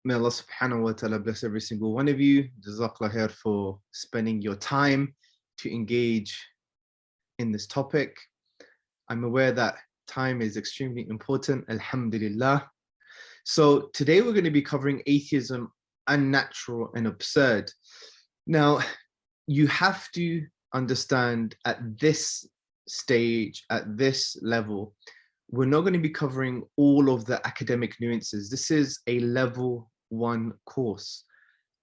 May Allah subhanahu wa ta'ala bless every single one of you. Jazakallah khair for spending your time to engage in this topic. I'm aware that time is extremely important, alhamdulillah. So today we're going to be covering atheism, unnatural and absurd. Now, you have to understand at this stage, at this level, we're not going to be covering all of the academic nuances. This is a level 1 course.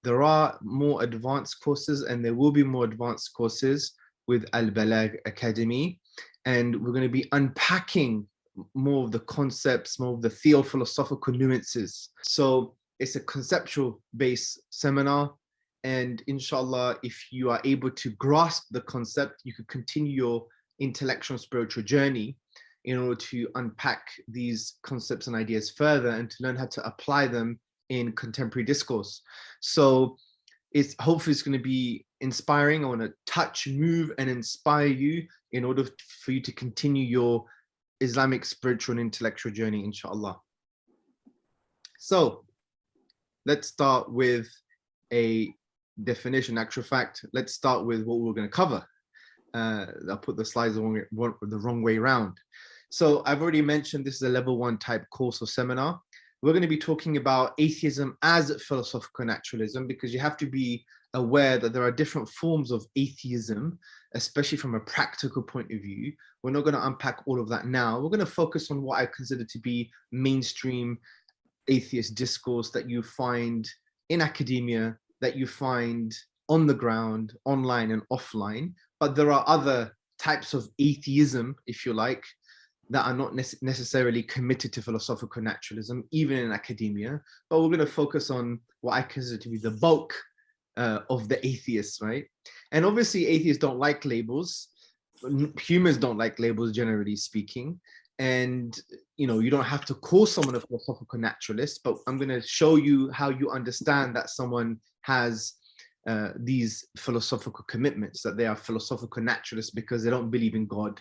There are more advanced courses and there will be more advanced courses with Al-Balagh Academy. And we're going to be unpacking more of the concepts, more of the theo-philosophical nuances. So it's a conceptual based seminar. And inshallah, if you are able to grasp the concept, you could continue your intellectual and spiritual journey in order to unpack these concepts and ideas further and to learn how to apply them in contemporary discourse. So it's hopefully it's going to be inspiring. I want to touch, move and inspire you in order for you to continue your Islamic spiritual and intellectual journey, inshallah. So let's start with a definition. Actual fact, let's start with what we're going to cover. I'll put the slides the wrong way around. So I've already mentioned this is a level 1 type course or seminar. We're going to be talking about atheism as philosophical naturalism, because you have to be aware that there are different forms of atheism, especially from a practical point of view. We're not going to unpack all of that now. We're going to focus on what I consider to be mainstream atheist discourse that you find in academia, that you find on the ground, online and offline. But there are other types of atheism, if you like, that are not necessarily committed to philosophical naturalism, even in academia. But we're going to focus on what I consider to be the bulk of the atheists, right? And obviously atheists don't like labels. Humans don't like labels, generally speaking. And, you know, you don't have to call someone a philosophical naturalist, but I'm going to show you how you understand that someone has these philosophical commitments, that they are philosophical naturalists because they don't believe in God,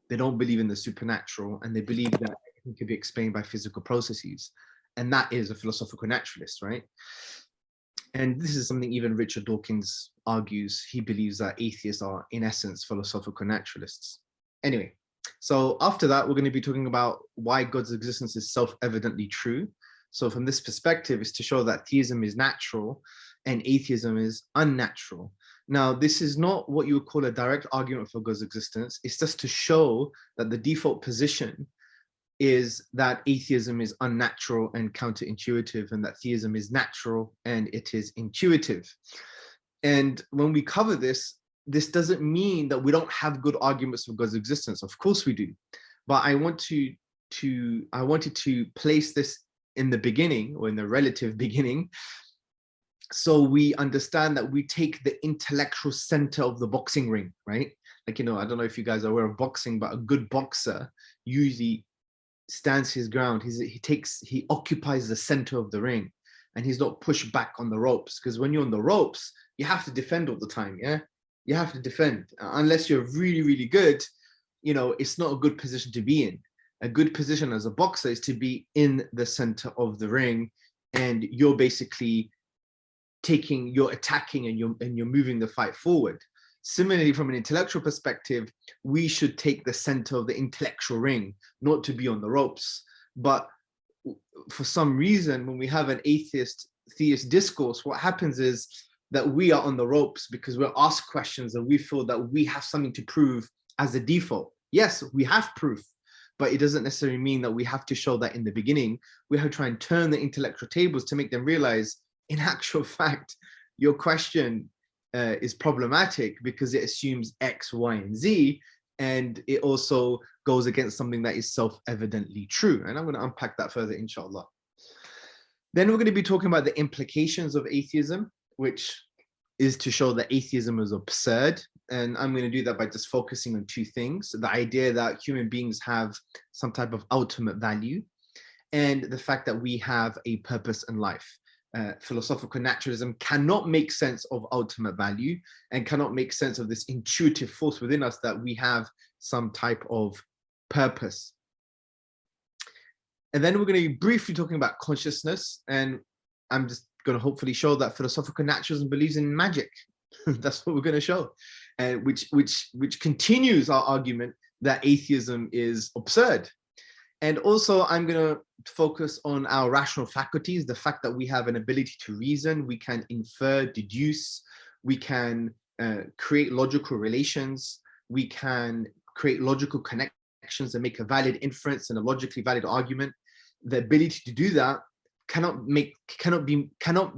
they don't believe in the supernatural, and they believe that everything can be explained by physical processes. And that is a philosophical naturalist, right? And this is something even Richard Dawkins argues. He believes that atheists are, in essence, philosophical naturalists. Anyway, so after that, we're going to be talking about why God's existence is self-evidently true. So from this perspective, is to show that theism is natural and atheism is unnatural. Now, this is not what you would call a direct argument for God's existence. It's just to show that the default position is that atheism is unnatural and counterintuitive, and that theism is natural and it is intuitive. And when we cover this, this doesn't mean that we don't have good arguments for God's existence. Of course we do. But I wanted to place this in the beginning, or in the relative beginning, so we understand that we take the intellectual center of the boxing ring, right? Like, you know, I don't know if you guys are aware of boxing, but a good boxer usually stands his ground. He occupies the center of the ring, and he's not pushed back on the ropes, because when you're on the ropes, you have to defend all the time, yeah? You have to defend. Unless you're really, really good, you know, it's not a good position to be in. A good position as a boxer is to be in the center of the ring, and you're basically you're attacking and you're moving the fight forward. Similarly, from an intellectual perspective, we should take the center of the intellectual ring, not to be on the ropes. But for some reason, when we have an theist discourse, what happens is that we are on the ropes because we're asked questions and we feel that we have something to prove as a default. Yes, we have proof, but it doesn't necessarily mean that we have to show that in the beginning. We have to try and turn the intellectual tables to make them realize, in actual fact, your question is problematic because it assumes X, Y, and Z, and it also goes against something that is self-evidently true. And I'm going to unpack that further, inshallah. Then we're going to be talking about the implications of atheism, which is to show that atheism is absurd. And I'm going to do that by just focusing on 2 things: the idea that human beings have some type of ultimate value, and the fact that we have a purpose in life. Philosophical naturalism cannot make sense of ultimate value and cannot make sense of this intuitive force within us that we have some type of purpose. And then we're going to be briefly talking about consciousness. And I'm just going to hopefully show that philosophical naturalism believes in magic. That's what we're going to show, and which continues our argument that atheism is absurd. And also, I'm going to focus on our rational faculties, the fact that we have an ability to reason, we can infer, deduce, we can create logical relations, we can create logical connections and make a valid inference and a logically valid argument. The ability to do that cannot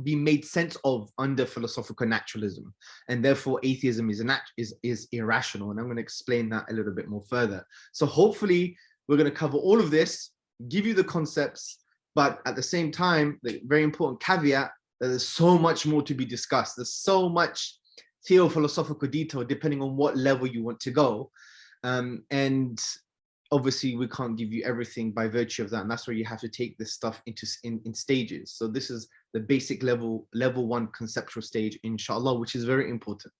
be made sense of under philosophical naturalism, and therefore atheism is irrational. And I'm going to explain that a little bit more further. So hopefully we're going to cover all of this, give you the concepts, but at the same time, the very important caveat that there's so much more to be discussed. There's so much theophilosophical detail depending on what level you want to go, and obviously we can't give you everything by virtue of that, and that's where you have to take this stuff in stages. So this is the basic level 1 conceptual stage, inshallah, which is very important.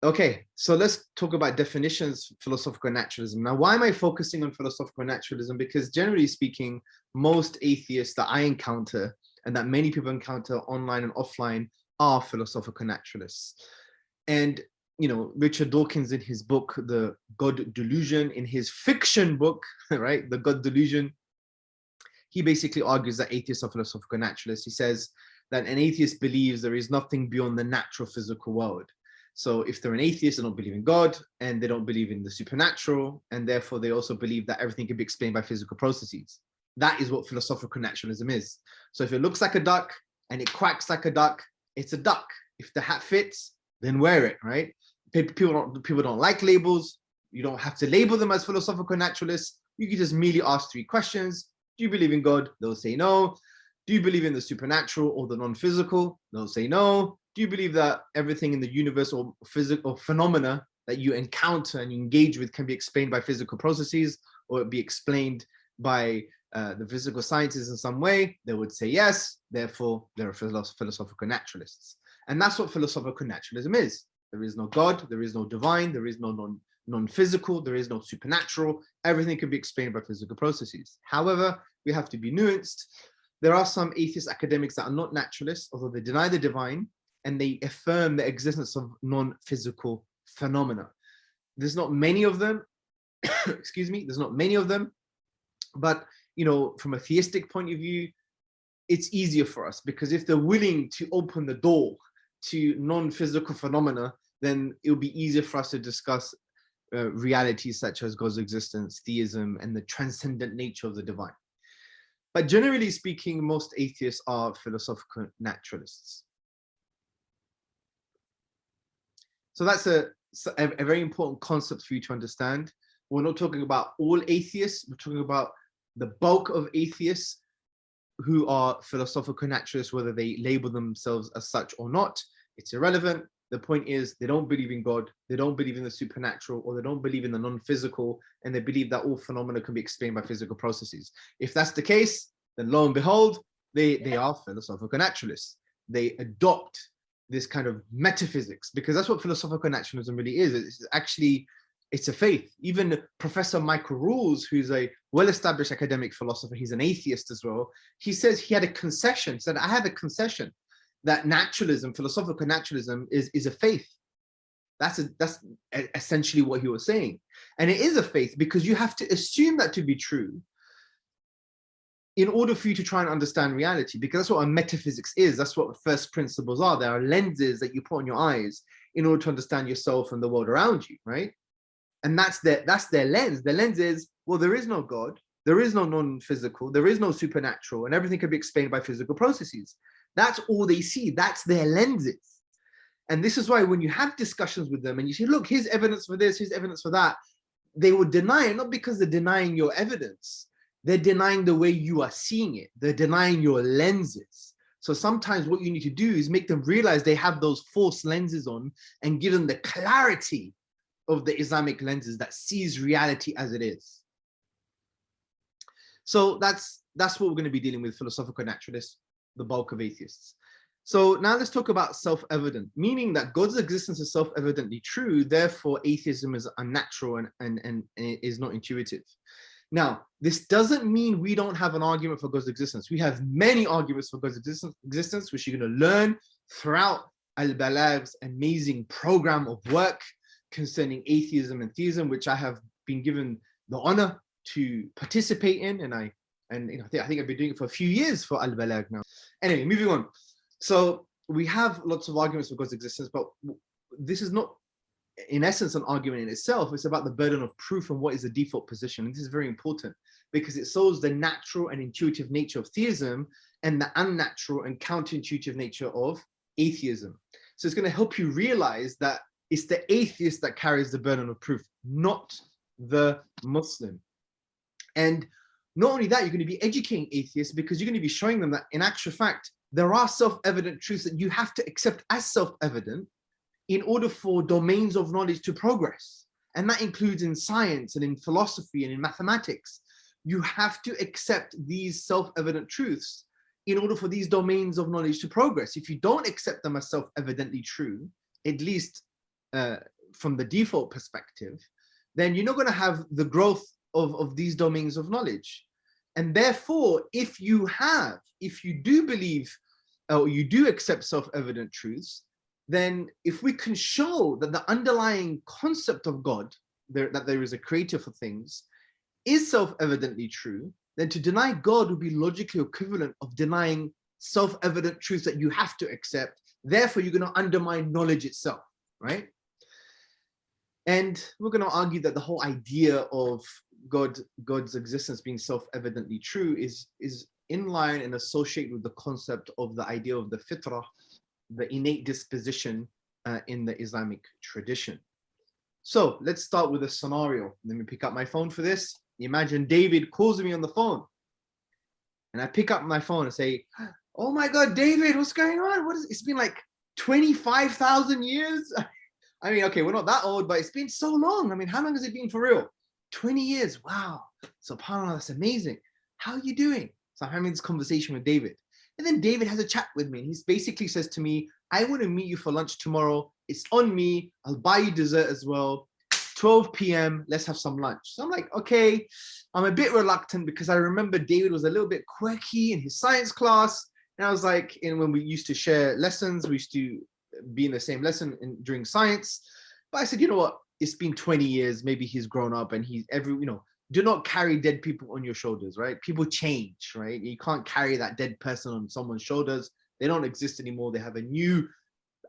Okay, so let's talk about definitions, philosophical naturalism. Now, why am I focusing on philosophical naturalism? Because generally speaking, most atheists that I encounter and that many people encounter online and offline are philosophical naturalists. And you know, Richard Dawkins in his book, The God Delusion, in his fiction book, right, The God Delusion, he basically argues that atheists are philosophical naturalists. He says that an atheist believes there is nothing beyond the natural physical world. So if they're an atheist, they don't believe in God, and they don't believe in the supernatural, and therefore they also believe that everything can be explained by physical processes. That is what philosophical naturalism is. So if it looks like a duck and it quacks like a duck, it's a duck. If the hat fits, then wear it, right? People don't like labels. You don't have to label them as philosophical naturalists. You can just merely ask 3 questions. Do you believe in God? They'll say no. Do you believe in the supernatural or the non-physical? They'll say no. Do you believe that everything in the universe or physical phenomena that you encounter and you engage with can be explained by physical processes, or be explained by the physical sciences in some way? They would say yes. Therefore, they're philosophical naturalists. And that's what philosophical naturalism is. There is no God, there is no divine, there is no non-physical, there is no supernatural. Everything can be explained by physical processes. However, we have to be nuanced. There are some atheist academics that are not naturalists, although they deny the divine, and they affirm the existence of non-physical phenomena. There's not many of them, excuse me, there's not many of them, but you know, from a theistic point of view, it's easier for us, because if they're willing to open the door to non-physical phenomena, then it will be easier for us to discuss realities such as God's existence, theism, and the transcendent nature of the divine. But generally speaking, most atheists are philosophical naturalists. So that's a very important concept for you to understand. We're not talking about all atheists. We're talking about the bulk of atheists who are philosophical naturalists, whether they label themselves as such or not. It's irrelevant. The point is, they don't believe in God, they don't believe in the supernatural, or they don't believe in the non-physical, and they believe that all phenomena can be explained by physical processes. If that's the case, then lo and behold, they are philosophical naturalists. They adopt this kind of metaphysics, because that's what philosophical naturalism really is. It's actually, it's a faith. Even Professor Michael Rules, who's a well-established academic philosopher, he's an atheist as well. He says he had a concession, said, I have a concession that naturalism, philosophical naturalism is a faith. That's essentially what he was saying. And it is a faith because you have to assume that to be true in order for you to try and understand reality, because that's what a metaphysics is. That's what first principles are. There are lenses that you put on your eyes in order to understand yourself and the world around you, right? And that's their lens. The lens is, well, there is no God, there is no non-physical, there is no supernatural, and everything can be explained by physical processes. That's all they see. That's their lenses. And this is why when you have discussions with them and you say, look, here's evidence for this, here's evidence for that, they will deny it, not because they're denying your evidence. They're denying the way you are seeing it. They're denying your lenses. So sometimes what you need to do is make them realize they have those false lenses on and give them the clarity of the Islamic lenses that sees reality as it is. So that's what we're going to be dealing with, philosophical naturalists, the bulk of atheists. So now let's talk about self-evident, meaning that God's existence is self-evidently true, therefore atheism is unnatural and is not intuitive. Now, this doesn't mean we don't have an argument for God's existence. We have many arguments for God's existence, which you're going to learn throughout Al-Balagh's amazing program of work concerning atheism and theism, which I have been given the honor to participate in, and I think I've been doing it for a few years for Al-Balagh now. Anyway, moving on. So we have lots of arguments for God's existence, but this is not, in essence, an argument in itself. It's about the burden of proof and what is the default position. And this is very important because it shows the natural and intuitive nature of theism and the unnatural and counterintuitive nature of atheism. So it's going to help you realize that it's the atheist that carries the burden of proof, not the Muslim. And not only that, you're going to be educating atheists because you're going to be showing them that in actual fact, there are self-evident truths that you have to accept as self-evident in order for domains of knowledge to progress. And that includes in science and in philosophy and in mathematics. You have to accept these self-evident truths in order for these domains of knowledge to progress. If you don't accept them as self-evidently true, at least from the default perspective, then you're not going to have the growth of these domains of knowledge. And therefore, if you do believe, or you do accept self-evident truths, then if we can show that the underlying concept of God, that there is a creator for things, is self-evidently true, then to deny God would be logically equivalent of denying self-evident truths that you have to accept. Therefore, you're going to undermine knowledge itself, right? And we're going to argue that the whole idea of God's existence being self-evidently true is in line and associated with the concept of the idea of the fitrah, the innate disposition in the Islamic tradition. So let's start with a scenario. Let me pick up my phone for this. Imagine David calls me on the phone, and I pick up my phone and say, "Oh my God, David, what's going on? It's been like 25,000 years." I mean, okay, we're not that old, but it's been so long. I mean, how long has it been for real? 20 years. Wow. SubhanAllah, that's amazing. How are you doing? So I'm having this conversation with David. And then David has a chat with me. And he basically says to me, I want to meet you for lunch tomorrow. It's on me. I'll buy you dessert as well. 12 p.m. Let's have some lunch. So I'm like, okay. I'm a bit reluctant because I remember David was a little bit quirky in his science class. And I was like, when we used to share lessons, we used to be in the same lesson during science. But I said, you know what? It's been 20 years. Maybe he's grown up and do not carry dead people on your shoulders, right? People change, right? You can't carry that dead person on someone's shoulders. They don't exist anymore. They have a new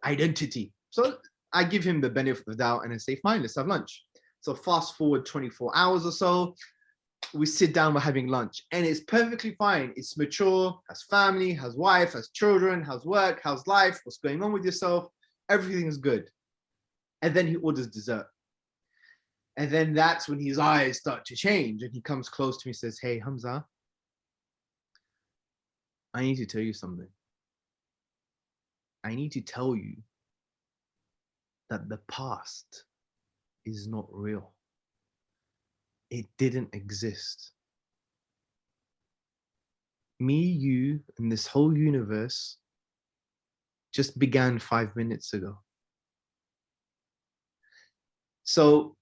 identity. So I give him the benefit of the doubt and I say, fine, let's have lunch. So fast forward 24 hours or so, we sit down, we're having lunch and it's perfectly fine. It's mature, has family, has wife, has children, has work, how's life, what's going on with yourself? Everything is good. And then he orders dessert. And then that's when his eyes start to change and he comes close to me and says, hey, Hamza, I need to tell you something. I need to tell you that the past is not real. It didn't exist. Me, you, and this whole universe just began 5 minutes ago. So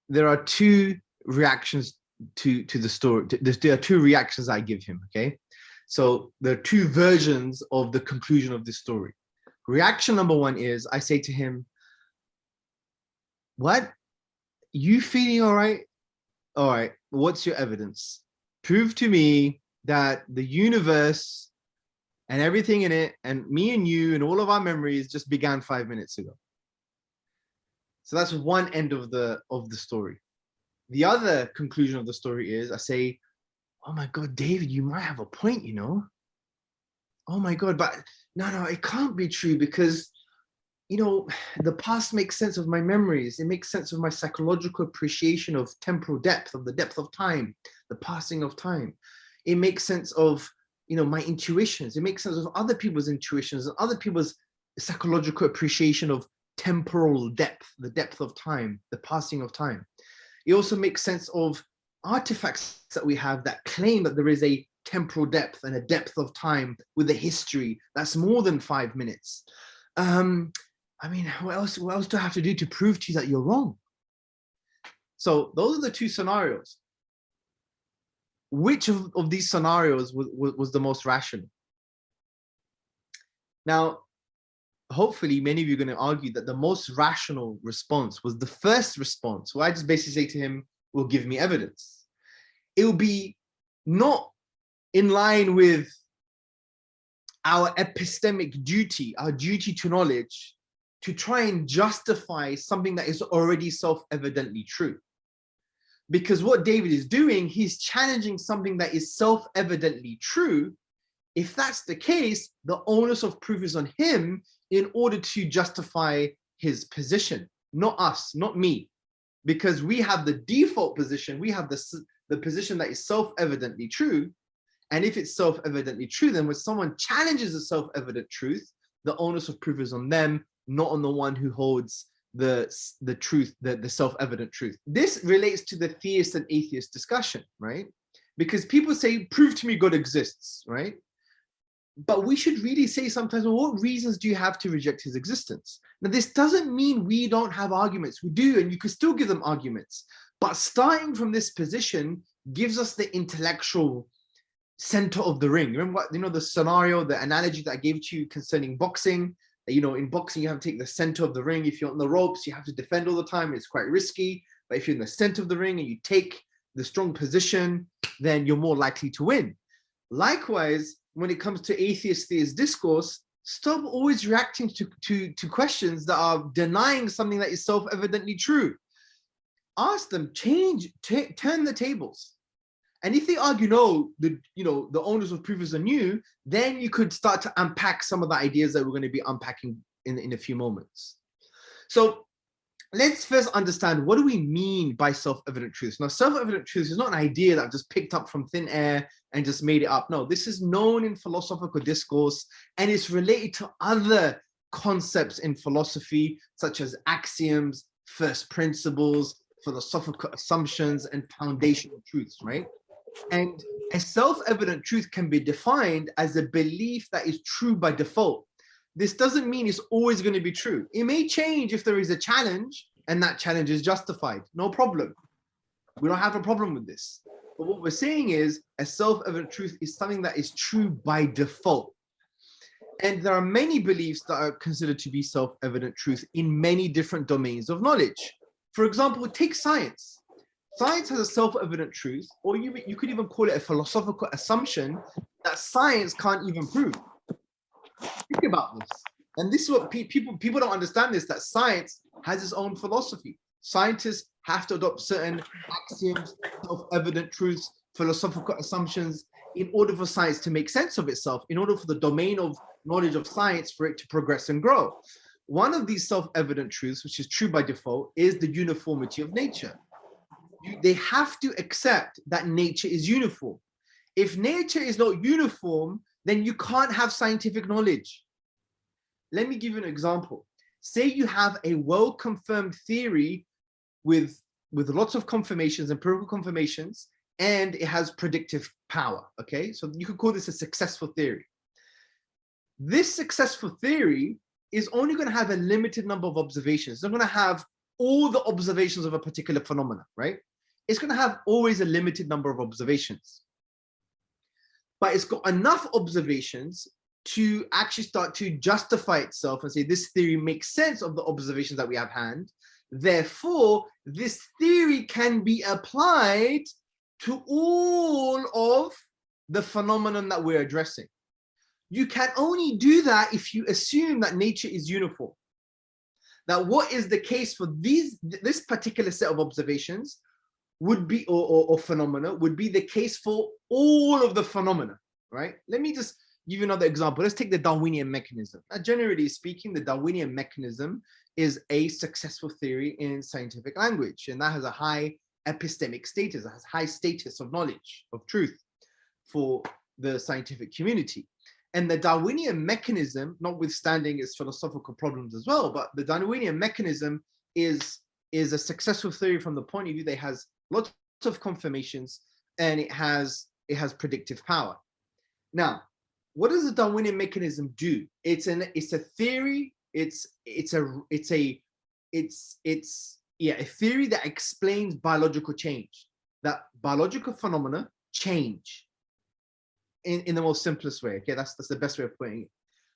there are two reactions to the story. There are two reactions I give him, okay? So there are two versions of the conclusion of this story. Reaction number one is I say to him, what? You feeling all right? All right, what's your evidence? Prove to me that the universe and everything in it and me and you and all of our memories just began 5 minutes ago. So that's one end of the story. The other conclusion of the story is I say, oh my God, David, you might have a point, you know? Oh my God, but no, it can't be true because, you know, the past makes sense of my memories. It makes sense of my psychological appreciation of temporal depth, of the depth of time, the passing of time. It makes sense of, you know, my intuitions. It makes sense of other people's intuitions and other people's psychological appreciation of temporal depth, the depth of time, the passing of time. It also makes sense of artifacts that we have that claim that there is a temporal depth and a depth of time with a history that's more than 5 minutes. I mean, what else do I have to do to prove to you that you're wrong? So those are the two scenarios. Which of these scenarios was the most rational? Now, hopefully many of you are going to argue that the most rational response was the first response, where I just basically say to him, well, give me evidence. It will be not in line with our epistemic duty, our duty to knowledge, to try and justify something that is already self-evidently true. Because what David is doing, he's challenging something that is self-evidently true. If that's the case, the onus of proof is on him in order to justify his position, not us, not me. Because we have the default position, we have the position that is self-evidently true. And if it's self-evidently true, then when someone challenges a self-evident truth, the onus of proof is on them, not on the one who holds the truth, the self-evident truth. This relates to the theist and atheist discussion, right? Because people say, prove to me God exists, right? But we should really say sometimes, well, what reasons do you have to reject his existence? Now, this doesn't mean we don't have arguments. We do, and you can still give them arguments. But starting from this position gives us the intellectual center of the ring. Remember what, the scenario, the analogy that I gave to you concerning boxing? In boxing, you have to take the center of the ring. If you're on the ropes, you have to defend all the time. It's quite risky. But if you're in the center of the ring and you take the strong position, then you're more likely to win. Likewise, when it comes to atheist-theist discourse, stop always reacting to questions that are denying something that is self-evidently true. Ask them, turn the tables. And if they argue, no, the onus of proof is on you, then you could start to unpack some of the ideas that we're going to be unpacking in a few moments. So let's first understand, what do we mean by self-evident truth? Now, self-evident truth is not an idea that I've just picked up from thin air and just made it up. No, this is known in philosophical discourse, and it's related to other concepts in philosophy, such as axioms, first principles, philosophical assumptions, and foundational truths, right? And a self-evident truth can be defined as a belief that is true by default. This doesn't mean it's always going to be true. It may change if there is a challenge and that challenge is justified. No problem. We don't have a problem with this. But what we're saying is a self-evident truth is something that is true by default. And there are many beliefs that are considered to be self-evident truth in many different domains of knowledge. For example, take science. Science has a self-evident truth, or you could even call it a philosophical assumption that science can't even prove. Think about this. And this is what people don't understand, this, that science has its own philosophy. Scientists have to adopt certain axioms, self-evident truths, philosophical assumptions in order for science to make sense of itself, in order for the domain of knowledge of science for it to progress and grow. One of these self-evident truths, which is true by default, is the uniformity of nature. They have to accept that nature is uniform. If nature is not uniform, then you can't have scientific knowledge. Let me give you an example. Say you have a well-confirmed theory with lots of confirmations, empirical confirmations, and it has predictive power, okay? So you could call this a successful theory. This successful theory is only going to have a limited number of observations. It's not going to have all the observations of a particular phenomena, right? It's going to have always a limited number of observations. But it's got enough observations to actually start to justify itself and say this theory makes sense of the observations that we have hand. Therefore, this theory can be applied to all of the phenomenon that we're addressing. You can only do that if you assume that nature is uniform. That what is the case for this particular set of observations would be, or phenomena, would be the case for all of the phenomena, right? Let me just give you another example. Let's take the Darwinian mechanism. Now, generally speaking, the Darwinian mechanism is a successful theory in scientific language, and that has a high epistemic status, it has high status of knowledge, of truth for the scientific community. And the Darwinian mechanism, notwithstanding its philosophical problems as well, but the Darwinian mechanism is a successful theory from the point of view that it has lots of confirmations and it has predictive power. Now, what does the Darwinian mechanism do? It's a theory. It's a theory that explains biological change, that biological phenomena change in the most simplest way. Okay, that's the best way of putting it.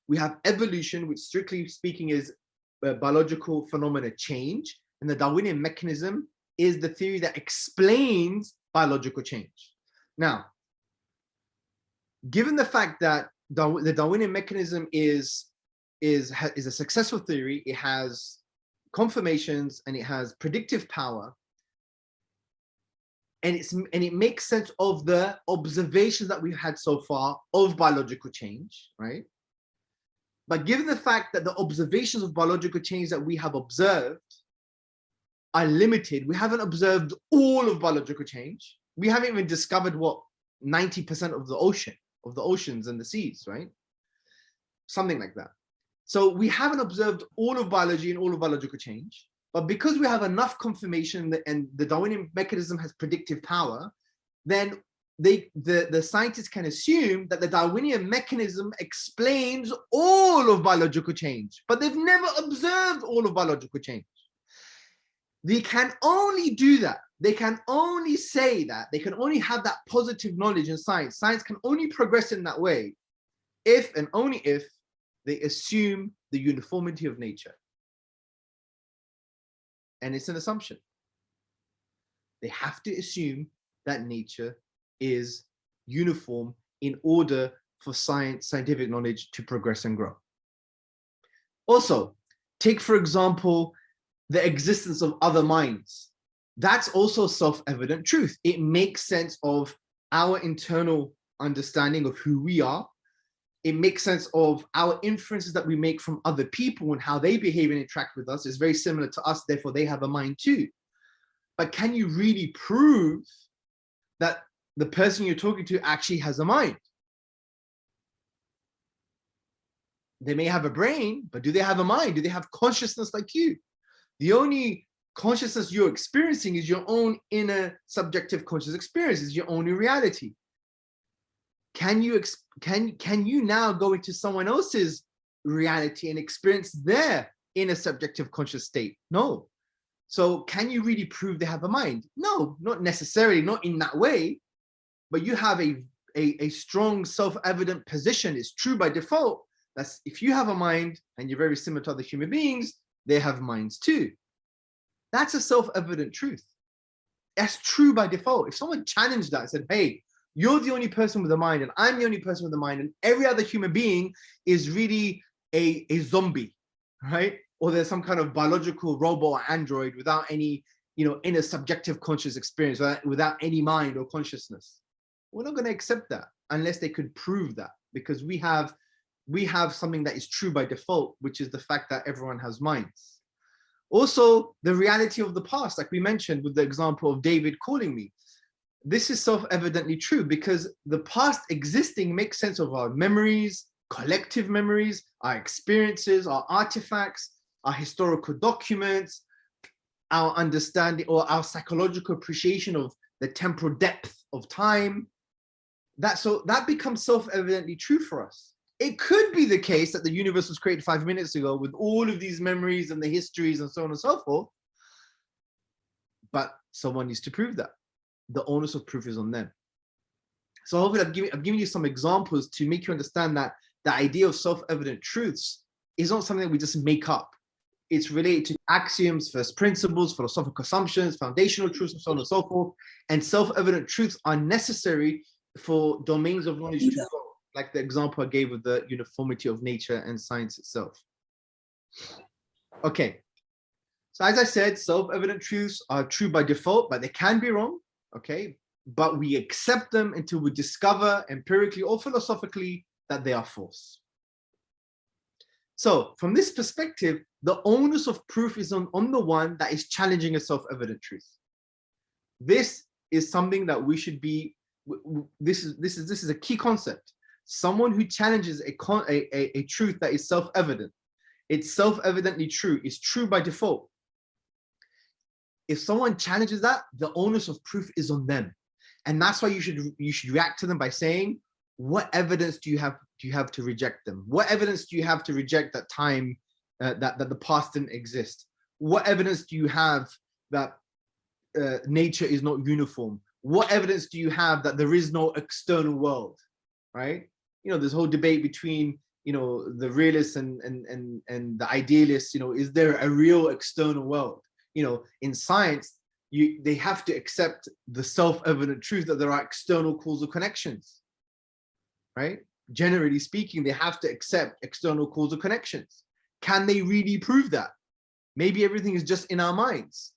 We have evolution, which strictly speaking is biological phenomena change, and the Darwinian mechanism is the theory that explains biological change. Now, given the fact that the Darwinian mechanism is a successful theory, it has confirmations and it has predictive power, and it makes sense of the observations that we've had so far of biological change, right? But given the fact that the observations of biological change that we have observed are limited, we haven't observed all of biological change. We haven't even discovered what 90% of the oceans and the seas, right? Something like that. So we haven't observed all of biology and all of biological change, but because we have enough confirmation and the Darwinian mechanism has predictive power, then the scientists can assume that the Darwinian mechanism explains all of biological change, but they've never observed all of biological change. They can only do that. They can only say that. They can only have that positive knowledge in science. Science can only progress in that way if and only if they assume the uniformity of nature. And it's an assumption. They have to assume that nature is uniform in order for scientific knowledge to progress and grow. Also, take, for example, the existence of other minds. That's also self-evident truth. It makes sense of our internal understanding of who we are. It makes sense of our inferences that we make from other people and how they behave and interact with us is very similar to us, therefore they have a mind too. But can you really prove that the person you're talking to actually has a mind? They may have a brain, but do they have a mind? Do they have consciousness like you? The only consciousness you're experiencing is your own inner subjective conscious experience, is your own reality. Can you now go into someone else's reality and experience their inner subjective conscious state? No. So can you really prove they have a mind? No, not necessarily, not in that way, but you have a strong self-evident position. It's true by default. That's if you have a mind and you're very similar to other human beings, they have minds too. That's a self-evident truth. That's true by default. If someone challenged that and said, hey, you're the only person with a mind and I'm the only person with a mind and every other human being is really a zombie, right? Or there's some kind of biological robot or android without any, inner subjective conscious experience, without any mind or consciousness. We're not going to accept that unless they could prove that, because we have something that is true by default, which is the fact that everyone has minds. Also, the reality of the past, like we mentioned with the example of David calling me. This is self-evidently true because the past existing makes sense of our memories, collective memories, our experiences, our artifacts, our historical documents, our understanding or our psychological appreciation of the temporal depth of time. That becomes self-evidently true for us. It could be the case that the universe was created 5 minutes ago with all of these memories and the histories and so on and so forth, but someone needs to prove that. The onus of proof is on them. So hopefully I've given you some examples to make you understand that the idea of self-evident truths is not something that we just make up. It's related to axioms, first principles, philosophical assumptions, foundational truths, and so on and so forth. And self-evident truths are necessary for domains of knowledge to grow, like the example I gave with the uniformity of nature and science itself. Okay. So as I said, self-evident truths are true by default, but they can be wrong. Okay, but we accept them until we discover empirically or philosophically that they are false. So from this perspective, the onus of proof is on the one that is challenging a self-evident truth. This is something that we should be, this is a key concept. Someone who challenges a truth that is self-evident, it's self-evidently true, it's true by default. If someone challenges that, the onus of proof is on them. And that's why you should react to them by saying, what evidence do you have to reject them? What evidence do you have to reject that time, that the past didn't exist? What evidence do you have that nature is not uniform? What evidence do you have that there is no external world, right? You know, this whole debate between, you know, the realists and the idealists, you know, is there a real external world? You know, in science, they have to accept the self-evident truth that there are external causal connections, right? Generally speaking, they have to accept external causal connections. Can they really prove that? Maybe everything is just in our minds,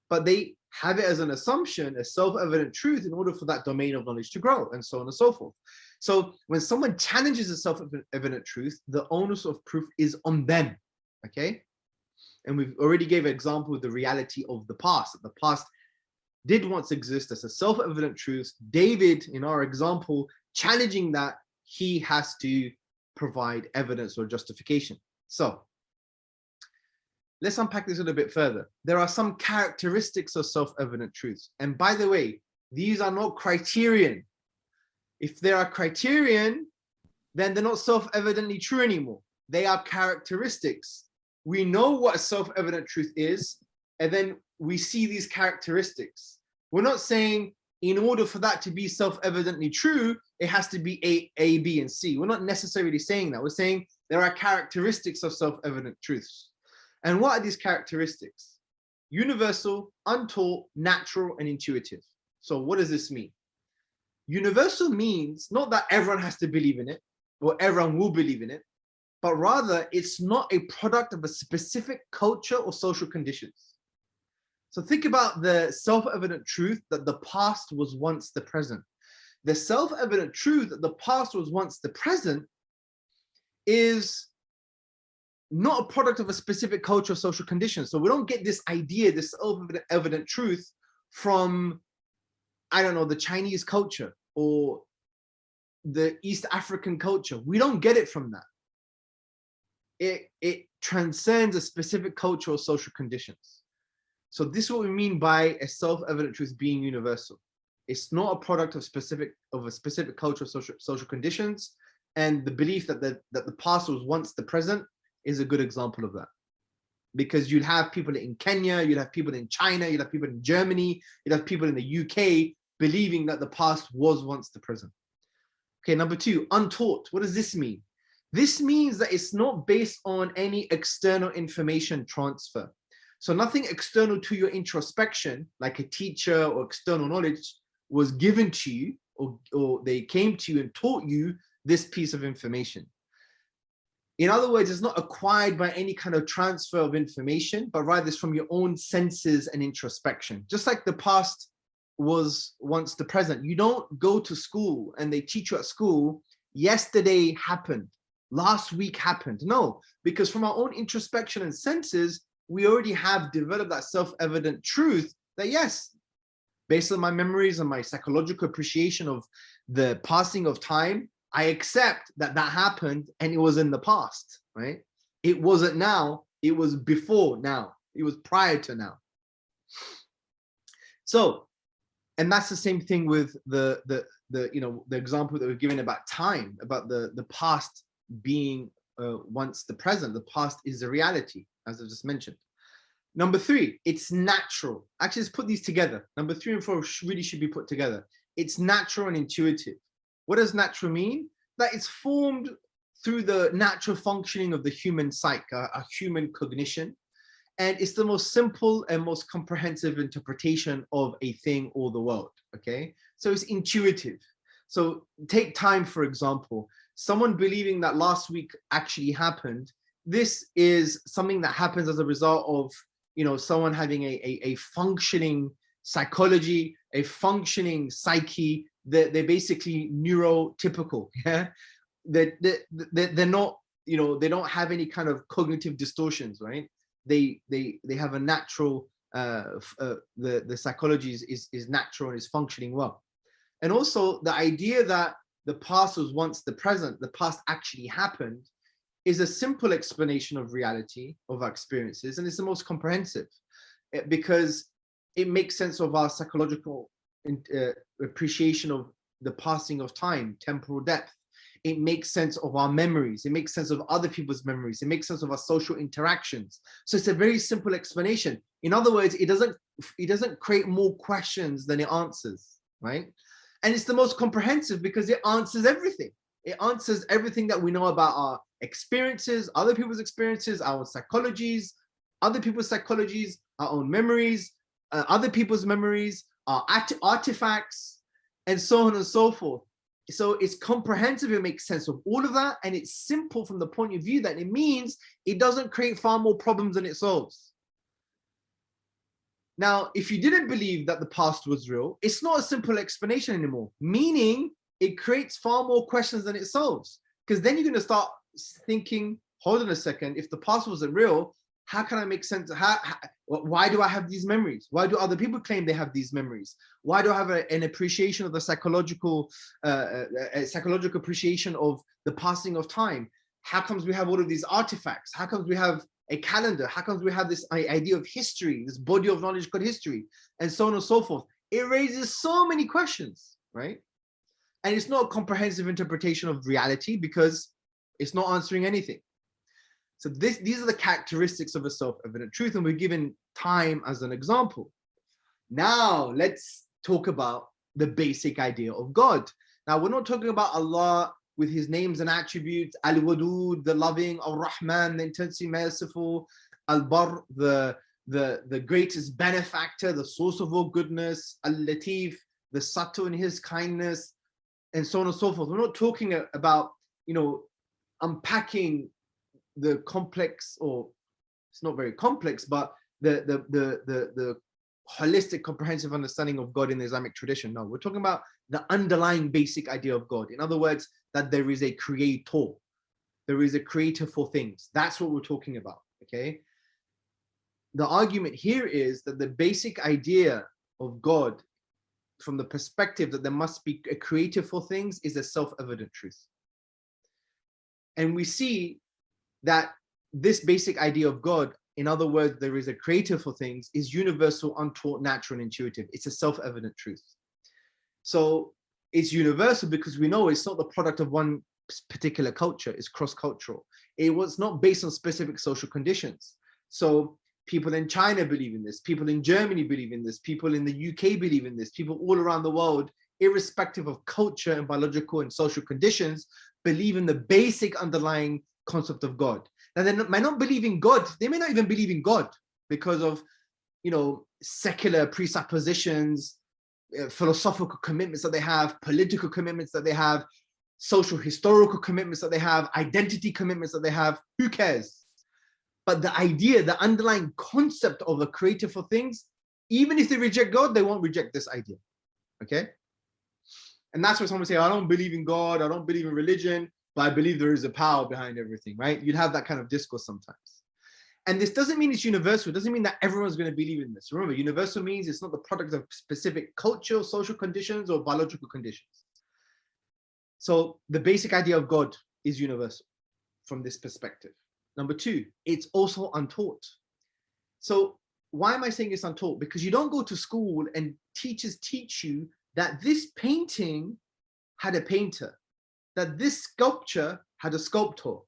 but they have it as an assumption, a self-evident truth, in order for that domain of knowledge to grow, and so on and so forth. So when someone challenges a self-evident truth, the onus of proof is on them, okay? And we've already gave an example of the reality of the past. That the past did once exist as a self-evident truth. David, in our example, challenging that, he has to provide evidence or justification. So let's unpack this a little bit further. There are some characteristics of self-evident truths. And by the way, these are not criterion. If they are criterion, then they're not self-evidently true anymore. They are characteristics. We know what a self-evident truth is, and then we see these characteristics. We're not saying in order for that to be self-evidently true, it has to be A, B, and C. We're not necessarily saying that. We're saying there are characteristics of self-evident truths. And what are these characteristics? Universal, untaught, natural, and intuitive. So what does this mean? Universal means not that everyone has to believe in it, or everyone will believe in it, but rather it's not a product of a specific culture or social conditions. So think about the self-evident truth that the past was once the present. The self-evident truth that the past was once the present is not a product of a specific culture or social condition. So we don't get this idea, this self-evident truth from, I don't know, the Chinese culture or the East African culture. We don't get it from that. It transcends a specific culture or social conditions. So this is what we mean by a self-evident truth being universal. It's not a product of a specific culture or social conditions, and the belief that the past was once the present is a good example of that. Because you'd have people in Kenya, you'd have people in China, you'd have people in Germany, you'd have people in the UK believing that the past was once the present. Okay, number two, untaught. What does this mean? This means that it's not based on any external information transfer. So nothing external to your introspection, like a teacher or external knowledge, was given to you, or they came to you and taught you this piece of information. In other words, it's not acquired by any kind of transfer of information, but rather it's from your own senses and introspection. Just like the past was once the present. You don't go to school and they teach you at school, yesterday happened, last week happened. No, because from our own introspection and senses, we already have developed that self-evident truth that yes, based on my memories and my psychological appreciation of the passing of time, I accept that that happened and it was in the past, right? It wasn't now, it was before now, it was prior to now. So, and that's the same thing with the example that we've given about time, about the past being once the present. The past is the reality, as I just mentioned. Number three, it's natural. Actually, let's put these together. Number 3 and 4 really should be put together. It's natural and intuitive. What does natural mean? That it's formed through the natural functioning of the human psyche, a human cognition. And it's the most simple and most comprehensive interpretation of a thing or the world, okay? So it's intuitive. So take time, for example. Someone believing that last week actually happened, this is something that happens as a result of, you know, someone having a functioning psychology, a functioning psyche. They're basically neurotypical, yeah? They're not, you know, they don't have any kind of cognitive distortions, right? They have a natural, the psychology is natural and is functioning well. And also the idea that the past was once the present, the past actually happened, is a simple explanation of reality, of our experiences, and it's the most comprehensive because it makes sense of our psychological appreciation of the passing of time, temporal depth. It makes sense of our memories. It makes sense of other people's memories. It makes sense of our social interactions. So it's a very simple explanation. In other words, it doesn't create more questions than it answers, right? And it's the most comprehensive because it answers everything. It answers everything that we know about our experiences, other people's experiences, our psychologies, other people's psychologies, our own memories, other people's memories, our artifacts, and so on and so forth. So it's comprehensive, it makes sense of all of that, and it's simple from the point of view that it means it doesn't create far more problems than it solves. Now, if you didn't believe that the past was real, it's not a simple explanation anymore, meaning it creates far more questions than it solves. Because then you're going to start thinking, hold on a second, if the past wasn't real, how can I make sense? Why do I have these memories? Why do other people claim they have these memories? Why do I have an appreciation of the psychological appreciation of the passing of time? How comes we have all of these artifacts? How comes we have a calendar? How comes we have this idea of history, this body of knowledge called history, and so on and so forth? It raises so many questions, right? And it's not a comprehensive interpretation of reality because it's not answering anything. So these are the characteristics of a self-evident truth, and we're given time as an example. Now, let's talk about the basic idea of God. Now, we're not talking about Allah with his names and attributes, Al-Wadud, the loving, Al-Rahman, the intensely merciful, Al-Bar, the greatest benefactor, the source of all goodness, Al-Latif, the subtle in his kindness, and so on and so forth. We're not talking about, unpacking the complex, or it's not very complex, but the holistic, comprehensive understanding of God in the Islamic tradition. No, we're talking about the underlying basic idea of God. In other words, that there is a creator. There is a creator for things. That's what we're talking about, okay? The argument here is that the basic idea of God, from the perspective that there must be a creator for things, is a self-evident truth. And we see that this basic idea of God, in other words, there is a creator for things, is universal, untaught, natural, and intuitive. It's a self-evident truth. So it's universal because we know it's not the product of one particular culture, it's cross-cultural. It was not based on specific social conditions. So people in China believe in this, people in Germany believe in this, people in the UK believe in this, people all around the world, irrespective of culture and biological and social conditions, believe in the basic underlying concept of God. Now, they might not believe in God, they may not even believe in God because of, secular presuppositions, philosophical commitments that they have, political commitments that they have, social historical commitments that they have, identity commitments that they have. Who cares? But the idea, the underlying concept of a creator for things, even if they reject God, they won't reject this idea, okay? And that's why someone say, I don't believe in God, I don't believe in religion, but I believe there is a power behind everything, right? You'd have that kind of discourse sometimes. And this doesn't mean it's universal. It doesn't mean that everyone's going to believe in this. Remember, universal means it's not the product of specific cultural, social conditions, or biological conditions. So the basic idea of God is universal from this perspective. Number two, it's also untaught. So why am I saying it's untaught? Because you don't go to school and teachers teach you that this painting had a painter, that this sculpture had a sculptor,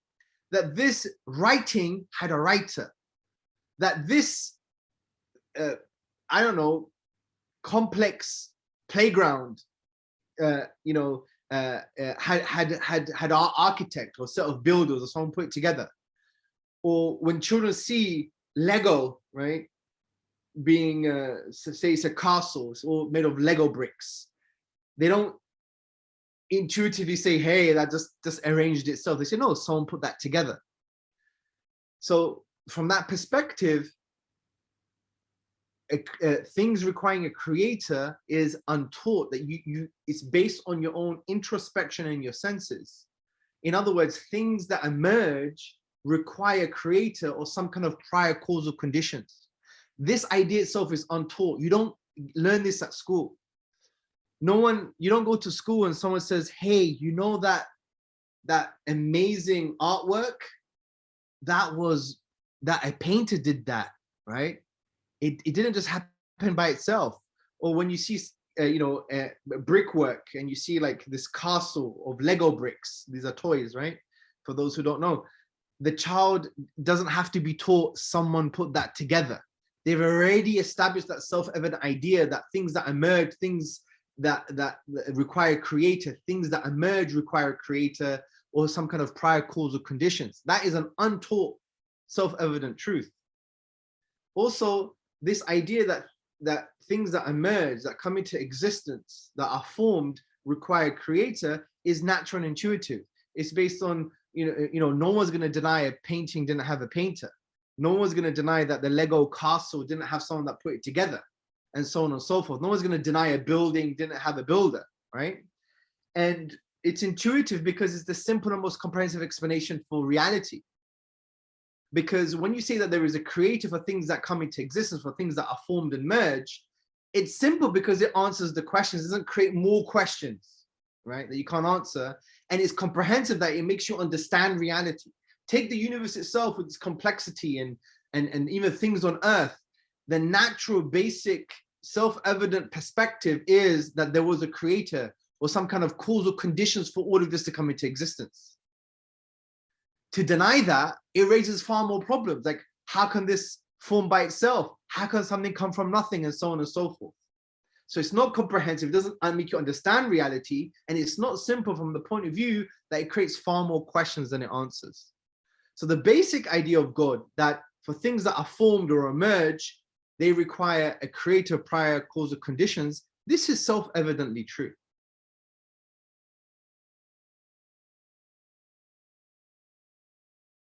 that this writing had a writer, that this, complex playground, had our architect or set of builders or someone put it together. Or when children see Lego, right, being, say it's a castle, it's all made of Lego bricks, they don't intuitively say, hey, that just arranged itself. They say, no, someone put that together. So from that perspective, things requiring a creator is untaught, that it's based on your own introspection and your senses. In other words, things that emerge require a creator or some kind of prior causal conditions. This idea itself is untaught. You don't learn this at school. You don't go to school and someone says, hey, that amazing artwork, that a painter did that, right? It didn't just happen by itself. Or when you see brickwork, and you see like this castle of Lego bricks. These are toys, right? For those who don't know, the child doesn't have to be taught someone put that together. They've already established that self-evident idea that things that emerge, things that require a creator, things that emerge require a creator or some kind of prior causal conditions. That is an untaught self-evident truth. Also, this idea that things that emerge, that come into existence, that are formed, require a creator is natural and intuitive. It's based on, no one's going to deny a painting didn't have a painter. No one's going to deny that the Lego castle didn't have someone that put it together, and so on and so forth. No one's going to deny a building didn't have a builder, right? And it's intuitive because it's the simple and most comprehensive explanation for reality. Because when you say that there is a creator for things that come into existence, for things that are formed and merge, it's simple because it answers the questions. It doesn't create more questions, right, that you can't answer. And it's comprehensive that it makes you understand reality. Take the universe itself with its complexity and even things on earth. The natural, basic, self-evident perspective is that there was a creator or some kind of causal conditions for all of this to come into existence. To deny that, it raises far more problems. Like, how can this form by itself? How can something come from nothing, and so on and so forth? So it's not comprehensive. It doesn't make you understand reality. And it's not simple from the point of view that it creates far more questions than it answers. So the basic idea of God, that for things that are formed or emerge, they require a creator prior causal conditions. This is self-evidently true.